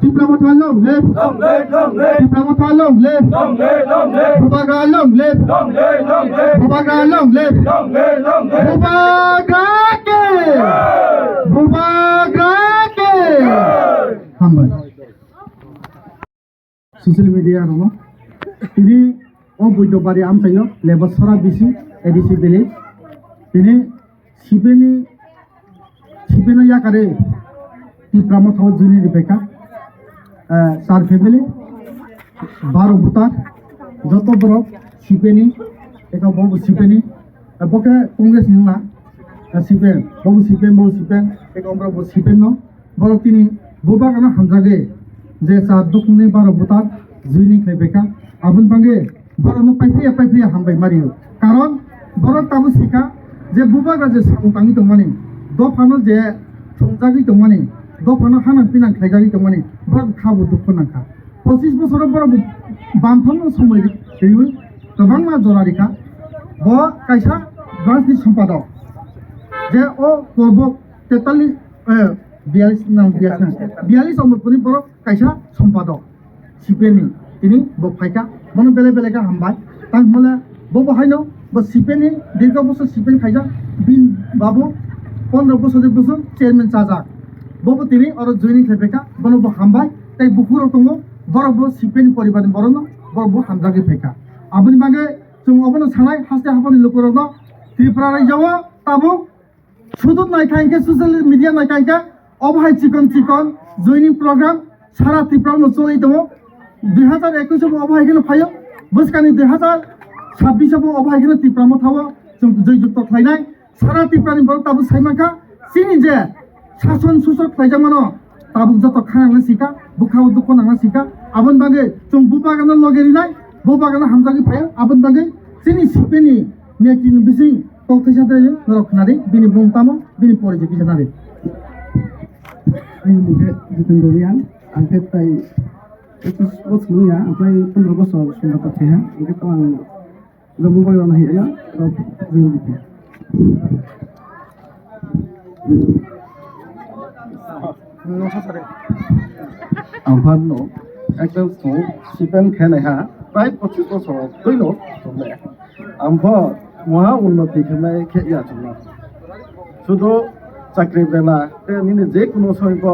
Diploma Thai long live. Diploma Thai long live. Bubaga long live. Bubaga long live. Bubaga ke. Bubaga ke. Humble. Social media romo. Ini buido bari am sayo level sora bisi edisi village. Ini sibeni ya kare Diploma Thai juni dibeka. Sar family, 12 buta, joto borok sipeni, eka bobo sipeni, boke Congress nila, sipen, bobo sipen, eka ombra bobo sipen no, borok tini boba kana hamjage, je sa dukni 12 buta, juini klebeka, abun bange, borok no paipriya hambai mariyo, karon borok tabu sika, je boba ka je samtangi tongmani, do phano je thongjagi tongmani. Dopana hanan pinan khaijagi tongmani bor khabu dukhanaka 25 বছরের পর বামফানো সময় রিউ গোबांमा জরারিকা ব কাইসা রাজনীতি সম্পাদক যে ও পূর্ব 42 নম্বর পর কাইসা সম্পাদক সিপেনি তিনি বফাইকা মনে বেলে বেলেকা হামবাই তাই মলে বহাইনো ব সিপেনি দীর্ঘ বছর সিপেন খাইজা বিন বাবু 15 বছর chairman চাজাক bobo tini oro joining khebeka bono bo hambai tai bukuro tongo borobo sipen poribar borono borobo hamjagi pheka aboni bage chung obono sanai haste hapani lokorono tripura raijawo tabo sudut nai kainke social media nai kainke obhai chikon joining program sara tripura no cholei tongo 2021 bo obhai geno phayo buskani 2026 bo obhai geno tripura mo thawo chung joyjukto khlainai sara tripura ni bor tabo saimaka sini je শাসন সুসক ফাইজামানো তাবুক যত খানা seeker বুখাও দুঃখ নাঙা seeker আবন বাগে চং বুবাগানা লগেরি নাই বুবাগানা হামজাগি ফায় আবন বাগে সিনি সিপেনি নেকিন BC তকথাইসাতে নরখনারি বিনি বংতামো বিনি পরিজে কিসানারি আই মুগে জিতেন দরিয়ান আনতে তাই 21 বছর নিয়া আপাই 15 বছর সম্পর্ক থেহা ওকে তো আং বুবাগানা হিয়া তো জিন দিতে আমফানো একদম সিপেন খেলাইহা প্রায় 25 বছর হইল তোমরা আমফ মহা উন্নতি খেমাই খেয়া তোমরা শুধু চাকরি বেলা নিনে যে কোনো সইব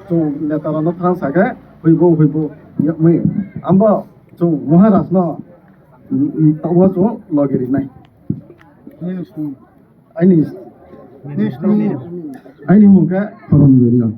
তো নেতারানো থাসাগে হইব মই আমব তো মহারাজ ন তাও তো লগেরি নাই আইনি মুখে করণ জড়িয়ে